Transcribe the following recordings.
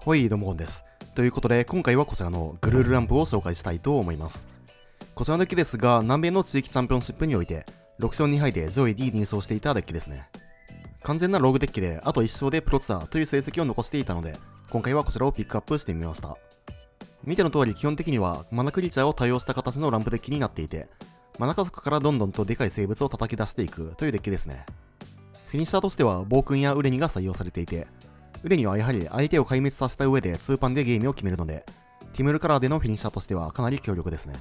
ほい、どうもゴンです。ということで、今回はこちらのグルールランプを紹介したいと思います。こちらのデッキですが、南米の地域チャンピオンシップにおいて、6勝2敗で上位 D に入賞していたデッキですね。完全なローグデッキで、あと1勝でプロツアーという成績を残していたので、今回はこちらをピックアップしてみました。見ての通り、基本的にはマナクリーチャーを多用した形のランプデッキになっていて、マナ加速からどんどんとでかい生物を叩き出していくというデッキですね。フィニッシャーとしては、暴君やウレニが採用されていて、ウレニはやはり相手を壊滅させた上で2パンでゲームを決めるので、ティムルカラーでのフィニッシャーとしてはかなり強力ですね。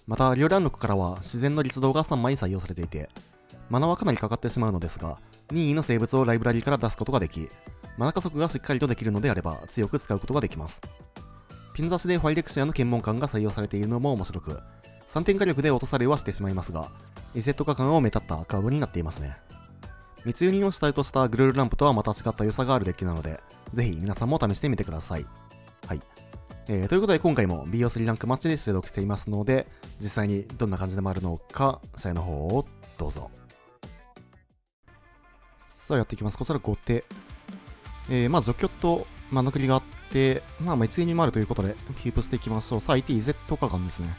また、リオランロックからは自然の律動が3枚採用されていて、マナはかなりかかってしまうのですが、任意の生物をライブラリーから出すことができ、マナ加速がしっかりとできるのであれば強く使うことができます。ピン刺しでファイレクシアの検問官が採用されているのも面白く、3点火力で落とされはしてしまいますが、リセット果敢を目立ったカードになっていますね。密輸入を主体としたグルールランプとはまた違った良さがあるデッキなので、ぜひ皆さんも試してみてください。はい。ということで今回も BO3 ランクマッチで収録していますので、実際にどんな感じで回るのか、試合の方をどうぞ。さあやっていきます。こちら後手。まあ除去とマナクリがあって、まあ密輸入もあるということで、キープしていきましょう。さあ相手 EZ 果敢ですね。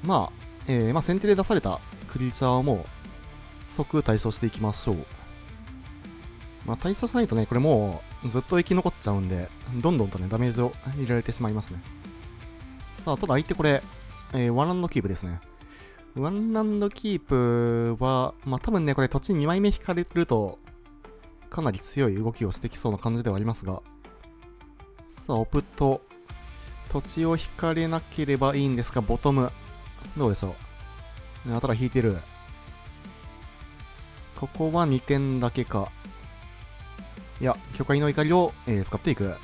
まあ、先手で出されたクリーチャーをもう即対処していきましょう。まあ対処しないとね、これもうずっと生き残っちゃうんで、どんどんとね、ダメージを入れられてしまいますね。さあ、ただ相手これ、ワンランドキープですね。ワンランドキープは、まあ多分ね、これ土地2枚目引かれると、かなり強い動きをしてきそうな感じではありますが、さあ、オプト、土地を引かれなければいいんですが、ボトム、どうでしょう。ただ引いてる。ここは2点だけか。いや、巨海の怒りを、使っていく。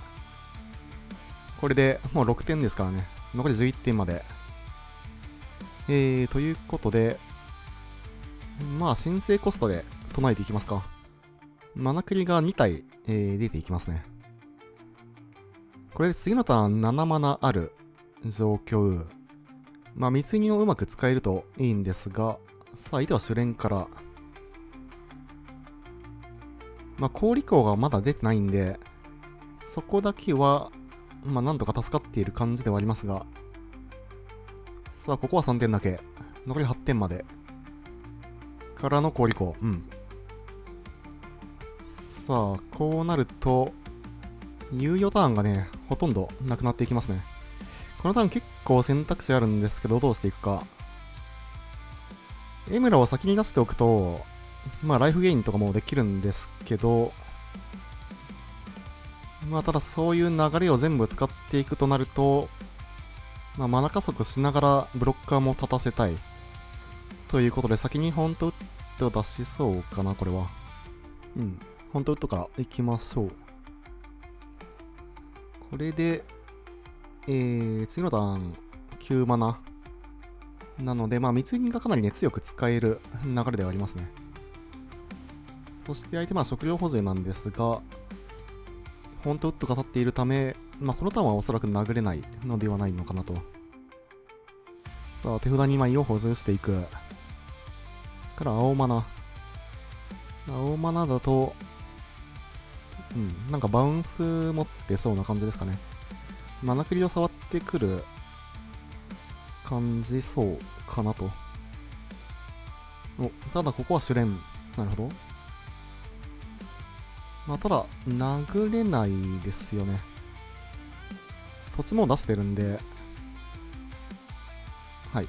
これでもう6点ですからね。残り11点まで。ということで、まあ、申請コストで唱えていきますか。マナクリが2体、出ていきますね。これで次のターン7マナある状況。まあ、密輸をうまく使えるといいんですが、さあ、相手は主連から、まあ、氷港がまだ出てないんで、そこだけは、まあ、なんとか助かっている感じではありますが、さあ、ここは3点だけ。残り8点まで。からの氷港。さあ、こうなると、猶予ターンがね、ほとんどなくなっていきますね。このターン結構選択肢あるんですけど、どうしていくか。エムラを先に出しておくと、まあ、ライフゲインとかもできるんですけど、まあ、ただそういう流れを全部使っていくとなると、まあ、マナ加速しながらブロッカーも立たせたい。ということで、先にホントウッドを出しそうかな、これは。ホントウッドから行きましょう。これで、次のターン、9マナ。なので、まあ、密輸がかなりね、強く使える流れではありますね。そして相手、まあ、食料補充なんですが、ホントウッドが立っているため、まあ、このターンはおそらく殴れないのではないのかなと。さあ、手札2枚を補充していく。から、青マナ。青マナだと、なんかバウンス持ってそうな感じですかね。マナクリを触ってくる感じそうかなと。ただここは主連。なるほど。まあ、ただ、殴れないですよね。土地も出してるんで、はい。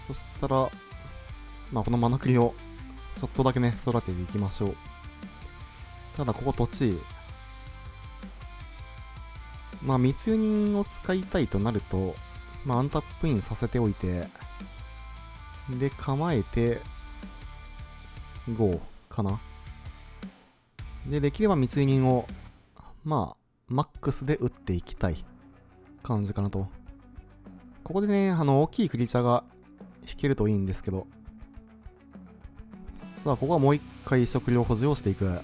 そしたら、まあ、このマナクリをちょっとだけね、育てていきましょう。ただ、ここ土地、まあ、密輸人を使いたいとなると、まあ、アンタップインさせておいて、で、構えて、5かな。で、できれば密輸人を、まあ、マックスで打っていきたい感じかなと。ここでね、大きいクリーチャーが引けるといいんですけど。さあ、ここはもう一回食料補充をしていく。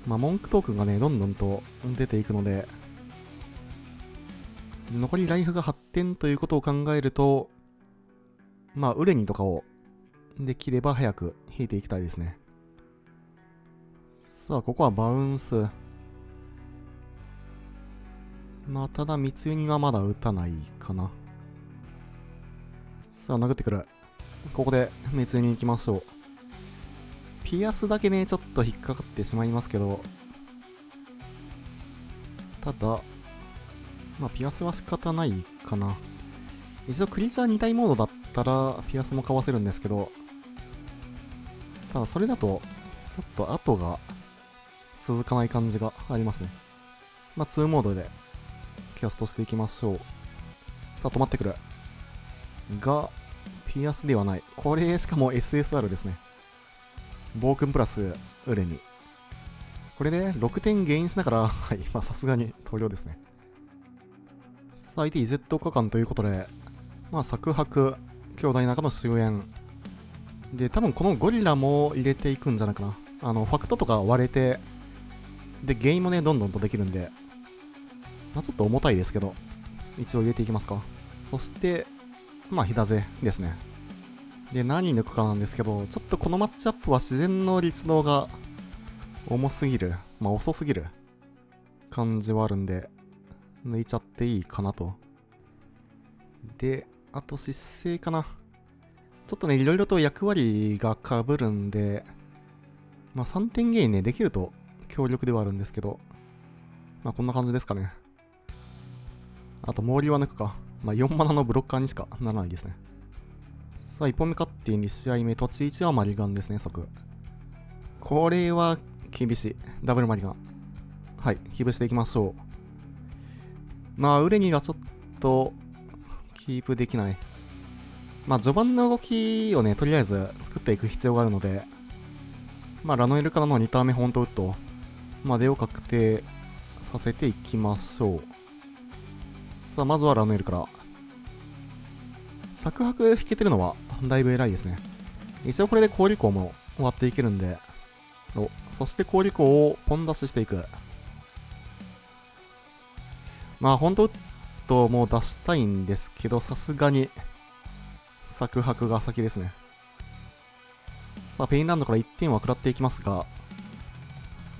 まあ、文句トークンがね、どんどんと出ていくので、残りライフが8点ということを考えると、まあ、ウレニとかをできれば早く引いていきたいですね。さあ、ここはバウンス。まあ、ただ、三つユニはまだ打たないかな。さあ、殴ってくる。ここで、三つユニ行きましょう。ピアスだけね、ちょっと引っかかってしまいますけど、ただ、まあ、ピアスは仕方ないかな。一応、クリーチャー2体モードだったら、ピアスもかわせるんですけど、ただ、それだと、ちょっと後が続かない感じがありますね。まあ、2モードでキャストしていきましょう。さあ、止まってくる。が、ピアスではない。これ、しかも SSR ですね。暴君プラス、ウレに。これで6点ゲインしながら、はい、まあさすがに投了ですね。さあ、相手 EZ 果敢ということで、まあ、作白、兄弟の中の終焉。で、多分このゴリラも入れていくんじゃないかな。ファクトとか割れて、で、ゲインもね、どんどんとできるんで、まあ、ちょっと重たいですけど、一応入れていきますか。そして、まあ、火ダゼですね。で、何抜くかなんですけど、ちょっとこのマッチアップは自然の律動が重すぎる。まあ、遅すぎる感じはあるんで、抜いちゃっていいかなと。で、あと失勢かな。ちょっとね、いろいろと役割が被るんで、まあ3点ゲインね、できると強力ではあるんですけど、まあこんな感じですかね。あと、毛量は抜くか。まあ4マナのブロッカーにしかならないですね。さあ、1本目勝って2試合目、土地1はマリガンですね、即。これは厳しい。ダブルマリガン。はい、キープしていきましょう。まあ、ウレニがちょっと、キープできない。まあ、序盤の動きをね、とりあえず作っていく必要があるので、まあ、ラノエルからの2ターン目フォントウッドまでを確定させていきましょう。さあ、まずはラノエルから。作白引けてるのはだいぶ偉いですね。一応これで氷港も終わっていけるんで、そして氷港をポン出ししていく。まあ、フォントウッドも出したいんですけど、さすがに作白が先ですね。さあ、ペインランドから1点は食らっていきますが、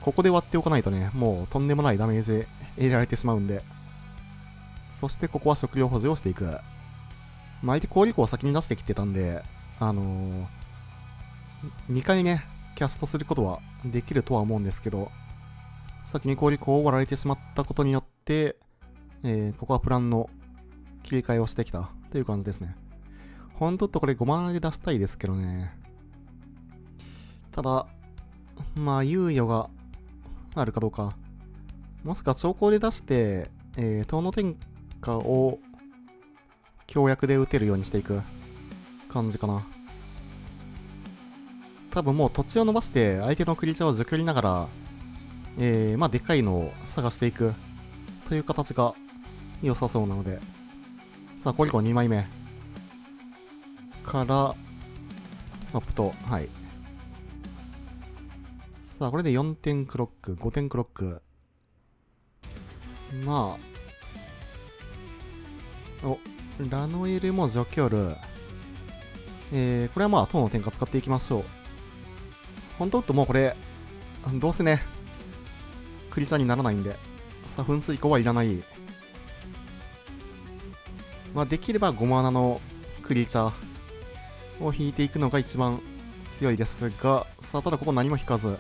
ここで割っておかないとね、もうとんでもないダメージ入れられてしまうんで、そしてここは食料補充をしていく。まあ、相手氷庫を先に出してきてたんで、2回ね、キャストすることはできるとは思うんですけど、先に氷庫を割られてしまったことによって、ここはプランの切り替えをしてきたという感じですね。ほんとこれ5マナで出したいですけどね。ただ、まあ、猶予があるかどうか。もしくは長考で出して、遠の天下を強役で打てるようにしていく感じかな。多分もう土地を伸ばして相手のクリーチャーを除去りながら、まあでっかいのを探していくという形が良さそうなので。さあ、コリコ2枚目から、アップと、はい。さあ、これで4点クロック、5点クロック。まあ、ラノエルも除去る。これはまあ、塔の天下使っていきましょう。本当ともうこれ、どうせね、クリチャーにならないんで、さあ、分数以降はいらない。まあ、できれば5マナのクリーチャーを引いていくのが一番強いですが、さあ、ただここ何も引かず。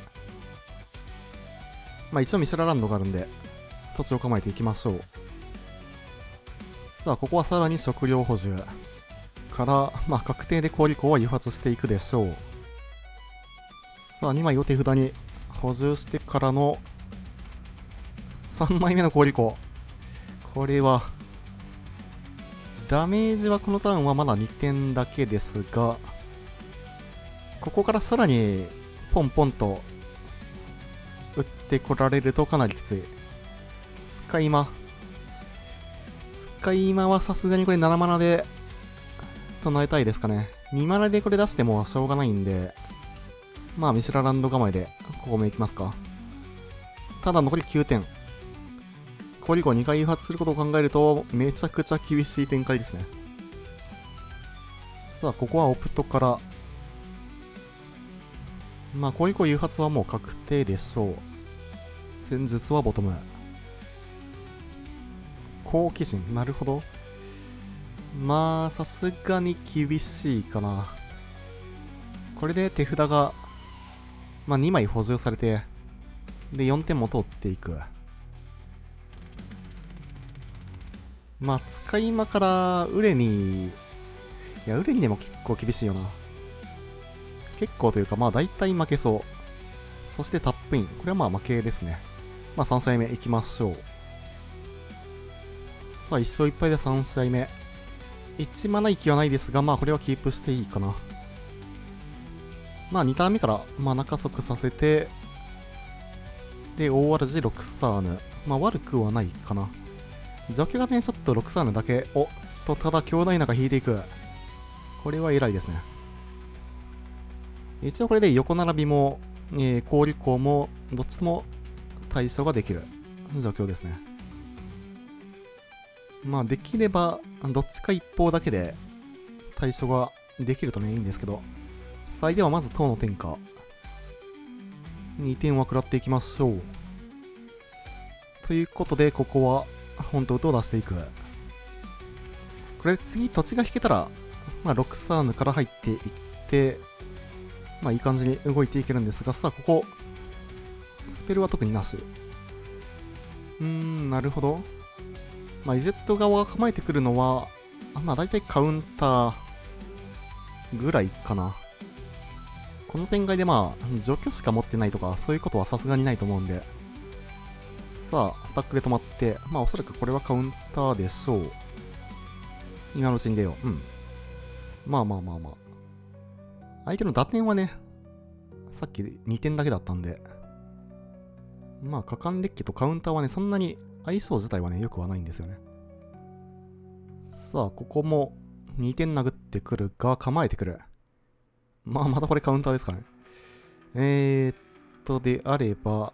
まあ、一応ミシュラランドがあるんで、土地を構えていきましょう。さあ、ここはさらに食料補充から、まあ、確定で氷港は誘発していくでしょう。さあ、2枚を手札に補充してからの3枚目の氷港。これは、ダメージはこのターンはまだ2点だけですが、ここからさらにポンポンと打ってこられるとかなりきつい。使い魔はさすがにこれ7マナで唱えたいですかね。2マナでこれ出してもしょうがないんで、まあミシュラランド構えでここも行きますか。ただ残り9点。氷庫2回誘発することを考えるとめちゃくちゃ厳しい展開ですね。さあ、ここはオプトからまあ、こういう誘発はもう確定でしょう。戦術はボトム。好奇心。なるほど。まあ、さすがに厳しいかな。これで手札が、まあ、2枚補充されて、で、4点も通っていく。まあ、使い魔からウレに、いや、ウレにでも結構厳しいよな。結構というか、まあ、大体負けそう。そしてタップイン。これはまあ負けですね。まあ、3試合目いきましょう。さあ、1勝1敗で3試合目。1マナ息はないですが、まあ、これはキープしていいかな。まあ、2ターン目から、まあ、中速させて、で、大嵐6サーヌ。まあ、悪くはないかな。状況がね、ちょっと6サーヌだけ。おっと、ただ、兄弟仲引いていく。これは偉いですね。一応これで横並びも、交流校も、どっちとも対処ができる状況ですね。まあ、できれば、どっちか一方だけで対処ができるとね、いいんですけど。最ではまず塔の天下。2点は食らっていきましょう。ということで、ここは、本当と出していく。これ次土地が引けたら、まあ、6サーヌから入っていって、まあいい感じに動いていけるんですが、さあここ、スペルは特になし。なるほど。まあ EZ 側が構えてくるのは、まあ大体カウンターぐらいかな。この展開でまあ、除去しか持ってないとか、そういうことはさすがにないと思うんで。さあ、スタックで止まって、まあおそらくこれはカウンターでしょう。今のうちに出よう。まあまあまあまあ。相手の打点はね、さっき2点だけだったんで、まあ、果敢デッキとカウンターはね、そんなに相性自体はね、良くはないんですよね。さあ、ここも2点殴ってくるが、構えてくる。まあ、またこれカウンターですかね。であれば、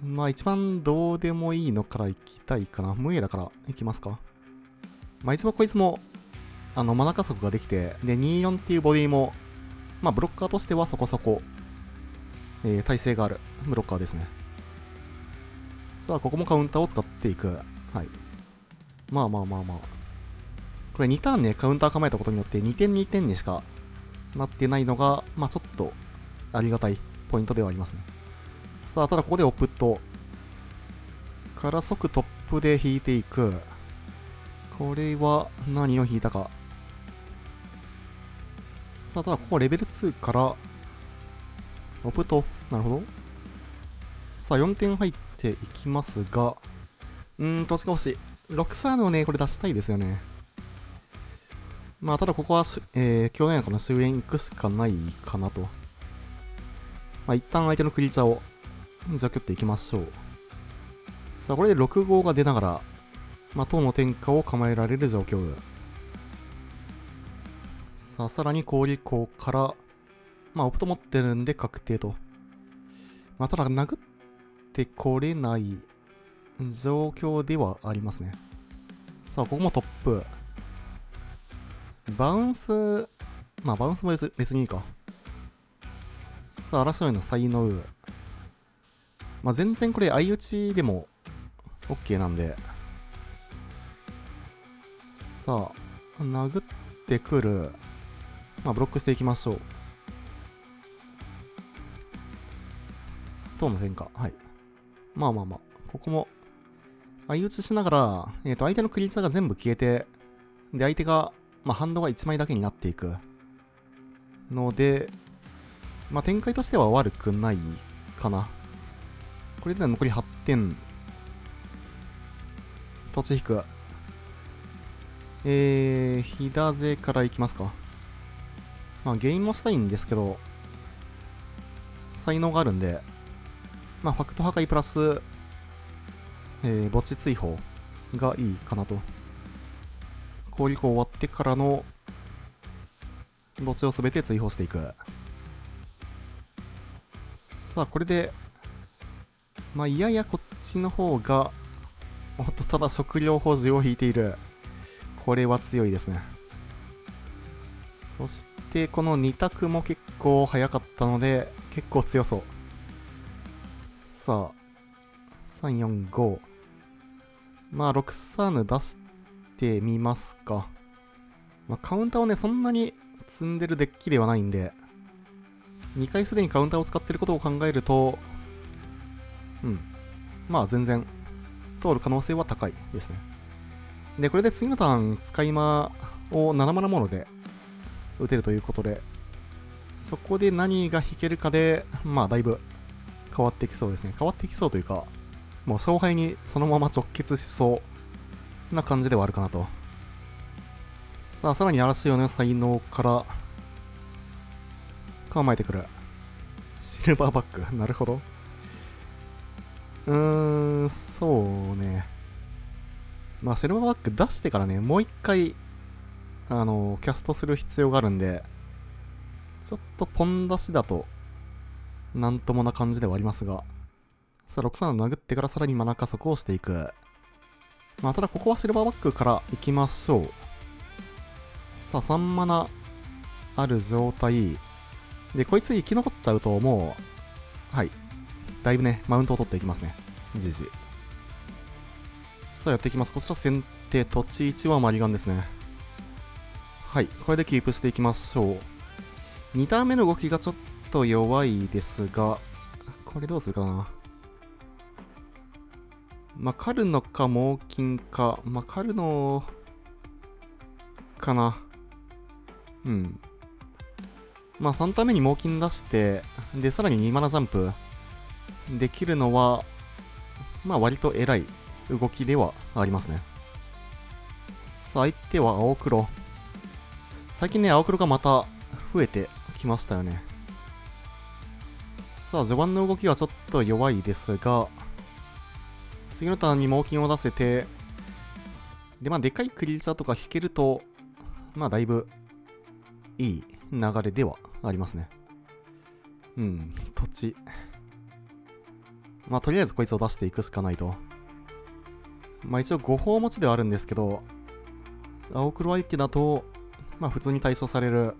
まあ、一番どうでもいいのから行きたいかな。ムエラから行きますか。まあ、いつもこいつも、マナ加速ができて、で、24っていうボディも、まあ、ブロッカーとしてはそこそこ、耐性があるブロッカーですね。さあ、ここもカウンターを使っていく。はい。まあまあまあまあ。これ2ターンね、カウンター構えたことによって2点2点にしかなってないのが、まあちょっとありがたいポイントではありますね。さあ、ただここでオプト。から即トップで引いていく。これは何を引いたか。さあ、ただここレベル2から、オプト。なるほど。さあ、4点入っていきますが、しかし、6サーのね、これ出したいですよね。まあ、ただここは、兄弟仲の終焉行くしかないかなと。まあ、一旦相手のクリーチャーを除去っていきましょう。さあ、これで6号が出ながら、まあ、塔の天下を構えられる状況。さあ、さらに氷港から、まあ、オプト持ってるんで確定と。まあ、ただ、殴ってこれない状況ではありますね。さあ、ここもトップ。バウンス、まあ、バウンスも別にいいか。さあ、争いの才能。まあ、全然これ相打ちでも OK なんで。さあ、殴ってくる。まあ、ブロックしていきましょう。塔の変化。はい。まあまあまあ。ここも、相打ちしながら、相手のクリーチャーが全部消えて、で、相手が、まあ、ハンドが1枚だけになっていく。ので、まあ、展開としては悪くないかな。これで残り8点。土地引く。ヒダゼからいきますか。まあ、ゲインもしたいんですけど、才能があるんで、まあ、ファクト破壊プラス、墓地追放がいいかなと。攻撃終わってからの墓地をすべて追放していく。さあ、これで、まあ、いややこっちの方が、おっと、ただ食料補充を引いている。これは強いですね。そしてこの2択も結構早かったので結構強そう。さあ3、4、5。まあ6サーヌ出してみますか。まあ、カウンターをねそんなに積んでるデッキではないんで、2回すでにカウンターを使ってることを考えると、まあ全然通る可能性は高いですね。で、これで次のターン使い魔を7マナモノで打てるということで、そこで何が引けるかで、まあだいぶ変わってきそうですね。変わってきそうというか、もう勝敗にそのまま直結しそうな感じではあるかなと。さあ、さらに嵐よね才能から構えてくる。シルバーバック。なるほど。そうね。まあ、シルバーバック出してからね、もう一回、キャストする必要があるんで、ちょっとポン出しだと、なんともな感じではありますが、さあ、6-3殴ってからさらにマナ加速をしていく。まあ、ただここはシルバーバックから行きましょう。さあ、3マナある状態。で、こいつ生き残っちゃうと、もう、はい。だいぶね、マウントを取っていきますね。じじ。さあ、やっていきます。こちら先手、土地1はマリガンですね。はい。これでキープしていきましょう。2ターン目の動きがちょっと弱いですが、これどうするかな。まあ、狩るのか、猛禽か。まあ、狩るのかな。まあ、3ターン目に猛禽出して、で、さらに2マナジャンプできるのは、まあ、割と偉い動きではありますね。さあ、相手は青黒。最近ね、青黒がまた増えてきましたよね。さあ、序盤の動きはちょっと弱いですが、次のターンに猛禽を出せて、で、まあ、でかいクリーチャーとか引けると、まあ、だいぶいい流れではありますね。土地。まあ、とりあえずこいつを出していくしかないと。まあ、一応5砲持ちではあるんですけど、青黒相手だと、まあ、普通に対処される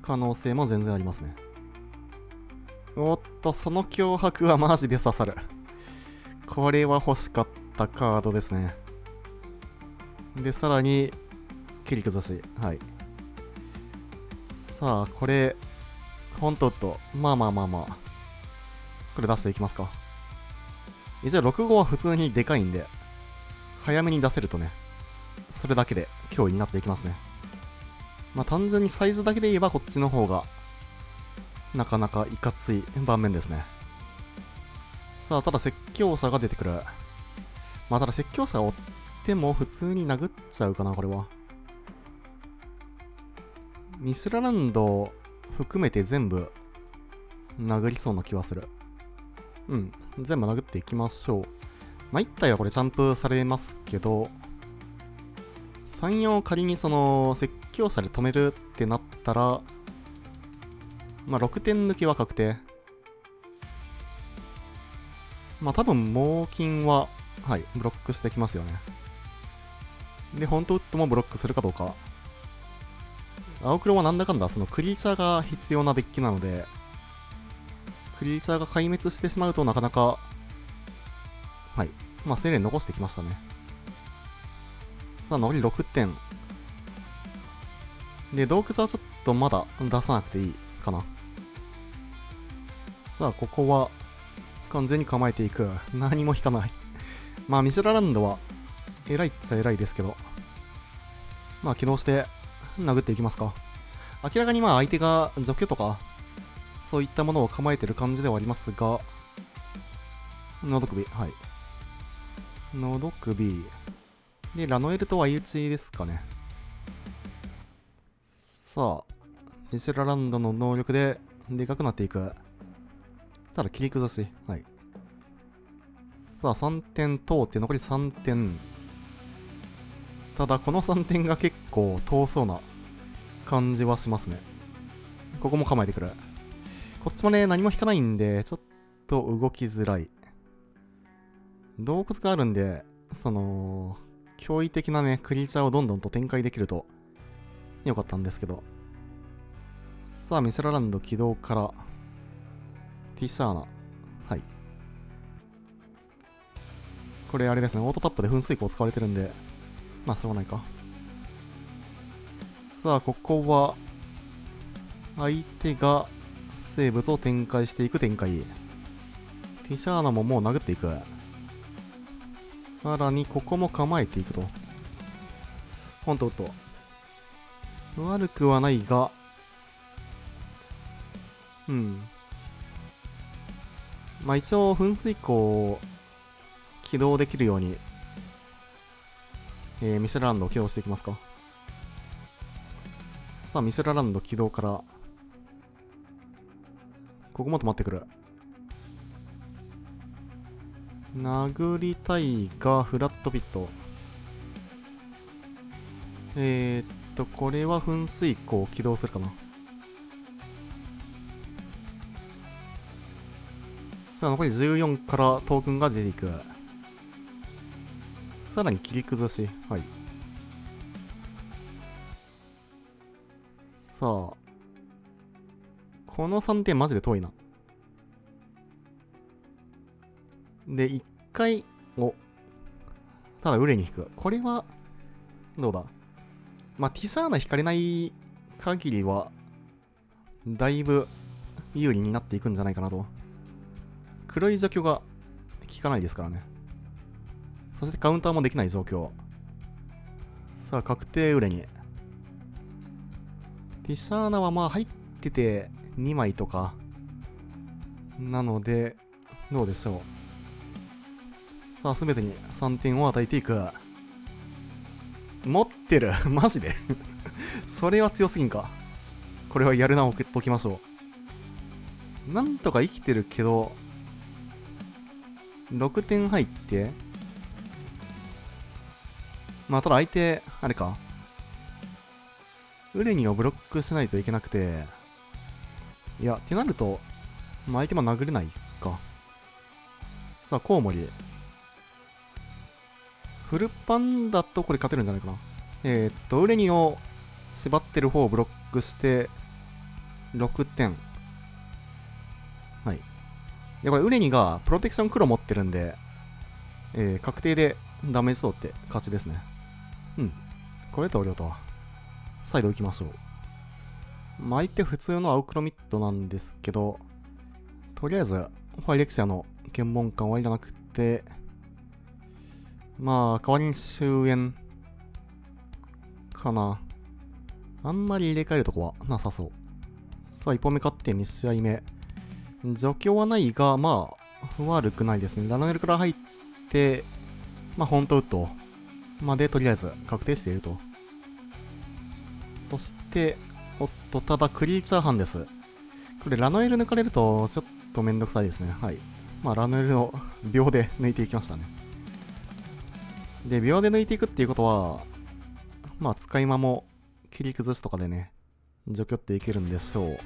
可能性も全然ありますね。おっと、その脅迫はマジで刺さる。これは欲しかったカードですね。で、さらに、切り崩し。はい。さあ、これ、ほんとまあ。これ出していきますか。一応6号は普通にでかいんで、早めに出せるとね、それだけで脅威になっていきますね。まあ単純にサイズだけで言えばこっちの方が、なかなかいかつい盤面ですね。さあ、ただ説教者が出てくる。まあただ説教者を追っても普通に殴っちゃうかな、これは。ミスラランド含めて全部殴りそうな気はする。全部殴っていきましょう。まあ1体はこれジャンプされますけど、3、4を仮にその説教者で止めるってなったら、まあ6点抜きは確定。まあ多分猛禽は、はい、ブロックしてきますよね。で、本当ウッドもブロックするかどうか。青黒はなんだかんだそのクリーチャーが必要なデッキなので、クリーチャーが壊滅してしまうとなかなか、はい、まあ1000連残してきましたね。さあ、残り6点。で、洞窟はちょっとまだ出さなくていいかな。さあ、ここは完全に構えていく。何も引かない。まあ、ミシュラランドは偉いっちゃ偉いですけど、まあ、起動して殴っていきますか。明らかにまあ相手が除去とか、そういったものを構えてる感じではありますが、のど首、はい。のど首。で、ラノエルと相打ちですかね。さあ、ミシュラランドの能力ででかくなっていく。ただ切り崩し。はい。さあ、3点通って残り3点。ただ、この3点が結構遠そうな感じはしますね。ここも構えてくる。こっちもね、何も引かないんで、ちょっと動きづらい。洞窟があるんで、その、驚異的なね、クリーチャーをどんどんと展開できると良かったんですけど、さあ、ミシェラランド起動から、ティシャーナ。はい。これあれですね、オートタップで噴水口使われてるんで、まあしょうがないか。さあ、ここは、相手が生物を展開していく展開。ティシャーナももう殴っていく。さらに、ここも構えていくと。ほんと、悪くはないが、うん。まあ一応、噴水口を起動できるように、ミシェラランドを起動していきますか。さあ、ミシェラランド起動から、ここも止まってくる。殴りたいが、フラットピット。これは噴水口を起動するかな。さあ、残り14からトークンが出ていく。さらに切り崩し。はい。さあ。この3点マジで遠いな。で、1回を、ただ上に引く。これは、どうだ。まあ、ティシャーナ引かれない限りは、だいぶ有利になっていくんじゃないかなと。黒い除去が効かないですからね。そしてカウンターもできない状況。さあ、確定裏に。ティシャーナはまあ入ってて2枚とか。なので、どうでしょう。さあ、すべてに3点を与えていく。持ってるマジでそれは強すぎんか。これはやるな、送っときましょう。なんとか生きてるけど、6点入って、まあ、ただ相手、あれか。ウレニをブロックしないといけなくて、いや、ってなると、まあ、相手も殴れないか。さあ、コウモリ。フルパンだとこれ勝てるんじゃないかな。ウレニを縛ってる方をブロックして、6点。はい。で、これ、ウレニがプロテクション黒持ってるんで、確定でダメージ取って勝ちですね。うん。これと量と、サイド行きましょう。まあ、相手普通のアウクロミッドなんですけど、とりあえず、ファイレクシアの検問官はいらなくて、まあ、代わりに終焉かな。あんまり入れ替えるとこはなさそう。さあ、1本目勝って2試合目。除去はないが、まあ、悪くないですね。ラナネルから入って、まあ、ホントウッドまでとりあえず確定していると。そして、おっと、ただクリーチャーハンです。これ、ラノエル抜かれると、ちょっとめんどくさいですね。はい。まあ、ラノエルの秒で抜いていきましたね。で、秒で抜いていくっていうことは、まあ、使い魔も切り崩しとかでね、除去っていけるんでしょう。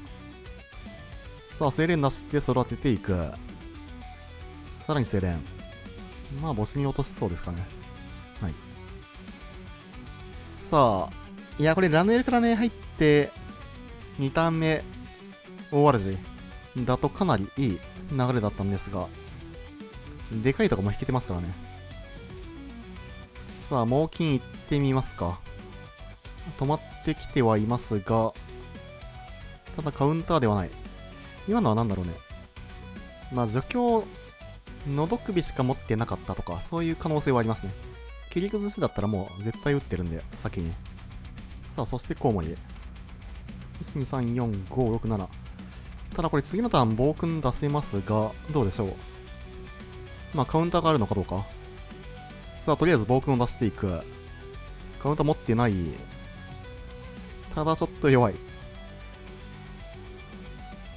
さあ、精錬出して育てていく。さらに精錬。まあ、ボスに落としそうですかね。はい。さあ、いや、これラノエルからね、入って、2ターン目、大嵐だとかなりいい流れだったんですが、でかいとこも引けてますからね。さあ、猛禽いってみますか。止まってきてはいますが、ただカウンターではない。今のは何だろうね。まあ、除去、喉首しか持ってなかったとか、そういう可能性はありますね。切り崩しだったらもう絶対打ってるんで、先に。さあ、そしてコウモリ。1、2、3、4、5、6、7。ただこれ次のターン暴君出せますが、どうでしょう。まあカウンターがあるのかどうか。さあとりあえず暴君を出していく。カウンター持ってない。ただちょっと弱い。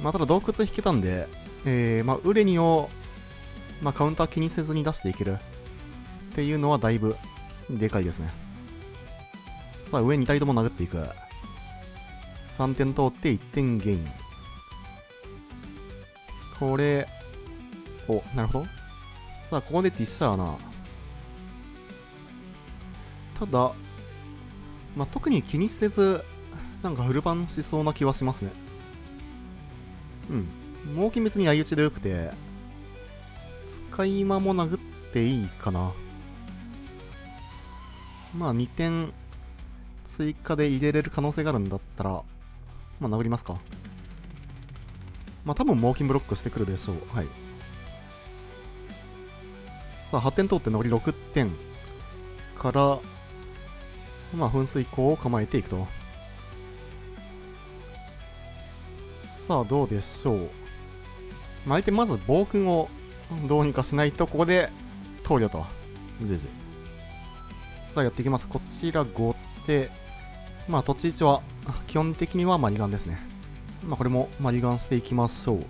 まあただ洞窟引けたんで、まあウレニを、まあカウンター気にせずに出していける。っていうのはだいぶでかいですね。さあ上2体とも殴っていく。3点通って1点ゲイン。これ、お、なるほど。さあ、ここでティッシャーな。ただ、まあ、特に気にせず、なんかフルバンしそうな気はしますね。うん。猛禽別に相打ちでよくて、使い魔も殴っていいかな。まあ2点追加で入れれる可能性があるんだったら、まあ殴りますか。まあ多分猛禽ブロックしてくるでしょう。はい。さあ8点通って残り6点から、まあ噴水口を構えていくと。さあどうでしょう。まあ、相手まず暴君をどうにかしないと、ここで投了と。じじ。さあやっていきます。こちら5手。まあ土地位置は基本的にはマリガンですね。まあこれもマリガンしていきましょう。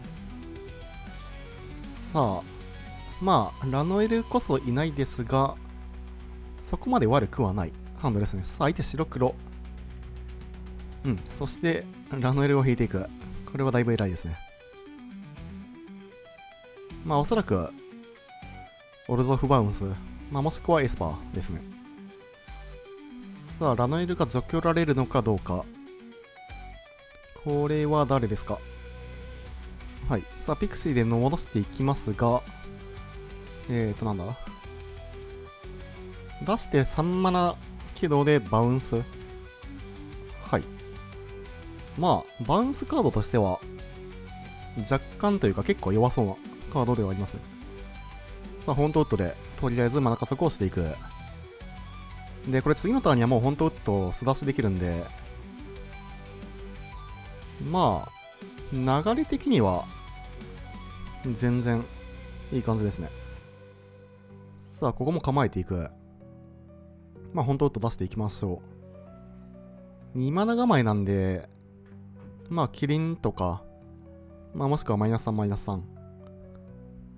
さあ、まあラノエルこそいないですが、そこまで悪くはないハンドですね。さあ相手白黒。うん、そしてラノエルを引いていく。これはだいぶ偉いですね。まあおそらくオルゾフバウンス、まあ、もしくはエスパーですね。さあラノエルが除去られるのかどうか。これは誰ですか。はい。さあピクシーで戻していきますが、なんだ出して3マナ起動でバウンス。はい。まあバウンスカードとしては若干というか結構弱そうなカードではありますね。さあホントウッドでとりあえずマナ加速をしていく。でこれ次のターンにはもうホントウッドを素出しできるんで、まあ流れ的には全然いい感じですね。さあここも構えていく。まあホントウッド出していきましょう。2マナ構えなんで、まあキリンとか、まあもしくはマイナス3マイナス3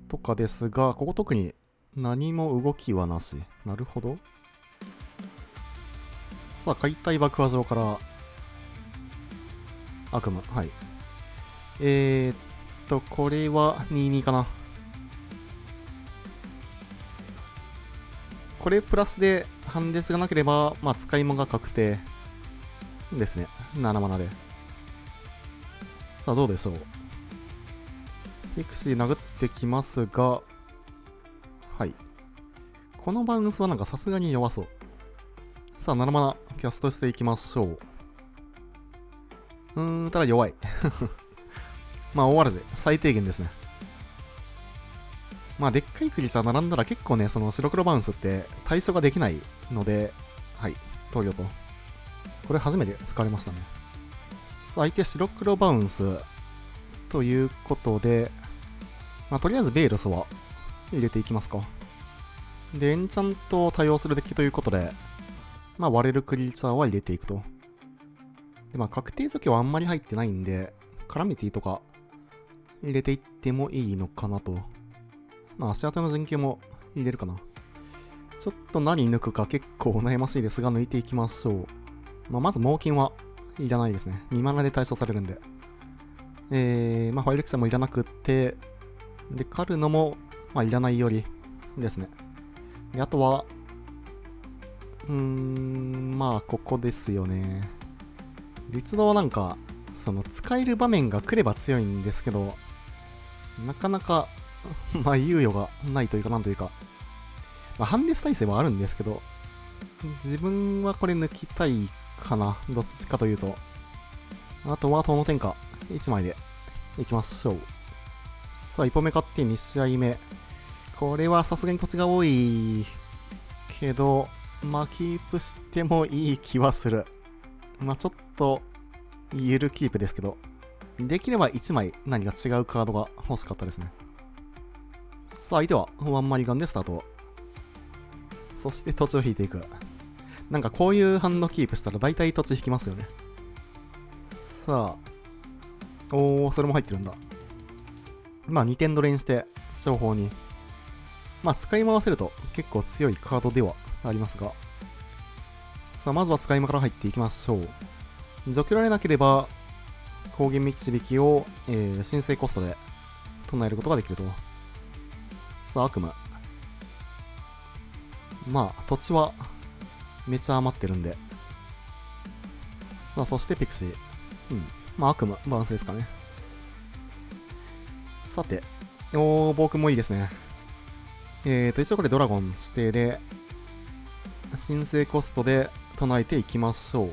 とかですが、ここ特に何も動きはなし。なるほど。さあ解体爆破場から悪夢。はい。これは22かな。これプラスでハンデスがなければ、まあ使い魔が確定ですね。7マナで。さあどうでしょう。ピクシー殴ってきますが、はい。このバウンスはなんかさすがに弱そう。さあ7マナキャストしていきましょう。ただ弱い。まあ大わらじ最低限ですね。まあでっかいクリーチャー並んだら結構ね、その白黒バウンスって対処ができないので、はい、投了と。これ初めて使われましたね。さあ相手白黒バウンスということで、まあとりあえずベイルスは入れていきますか。で、エンチャントを多用するデッキということで、まあ割れるクリーチャーは入れていくと。で、まあ確定除去はあんまり入ってないんで、カラミティとか入れていってもいいのかなと。まあ足当ての陣形も入れるかな。ちょっと何抜くか結構悩ましいですが、抜いていきましょう。まあまず猛禽はいらないですね。2マナで対処されるんで。まあファイルクシャもいらなくって、で、狩るのも、まあいらないよりですね。で、あとは、まあここですよね。律動はなんか、その使える場面が来れば強いんですけど、なかなかまあ猶予がないというかなんというか、まあハンデス耐性はあるんですけど、自分はこれ抜きたいかな。どっちかというと。あとは、遠の天下1枚でいきましょう。さあ、一歩目勝って2試合目。これはさすがに土地が多いけど、まあ、キープしてもいい気はする。まあ、ちょっと、ゆるキープですけど、できれば1枚何か違うカードが欲しかったですね。さあ、相手はワンマリガンでスタート。そして土地を引いていく。なんかこういうハンドキープしたら大体土地引きますよね。さあ、それも入ってるんだ。まあ2点ドレインして情報に、まあ使い回せると結構強いカードではありますが、さあまずは使い魔から入っていきましょう。除去られなければ光源導きを、申請コストで唱えることができると。さあ悪夢、まあ土地はめっちゃ余ってるんで、さあそしてピクシー、まあ悪夢バウンスですかね。さて、暴君もいいですね。一応これドラゴン指定で、申請コストで唱えていきましょう。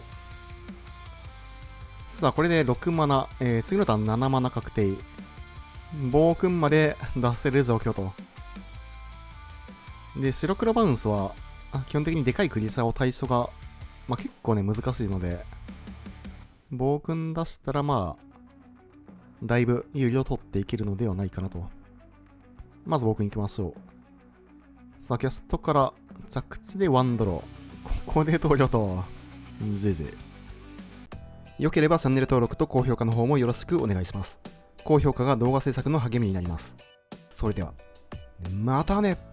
さあ、これで6マナ、次のターン7マナ確定。暴君まで出せる状況と。で、白黒バウンスは、基本的にでかいクリーチャーを対処が、結構ね、難しいので、暴君出したらだいぶ有利を取っていけるのではないかなと。まず暴君行きましょう。さあ、キャストから着地でワンドロー。ここで投了と。GG。良ければチャンネル登録と高評価の方もよろしくお願いします。高評価が動画制作の励みになります。それでは、またね。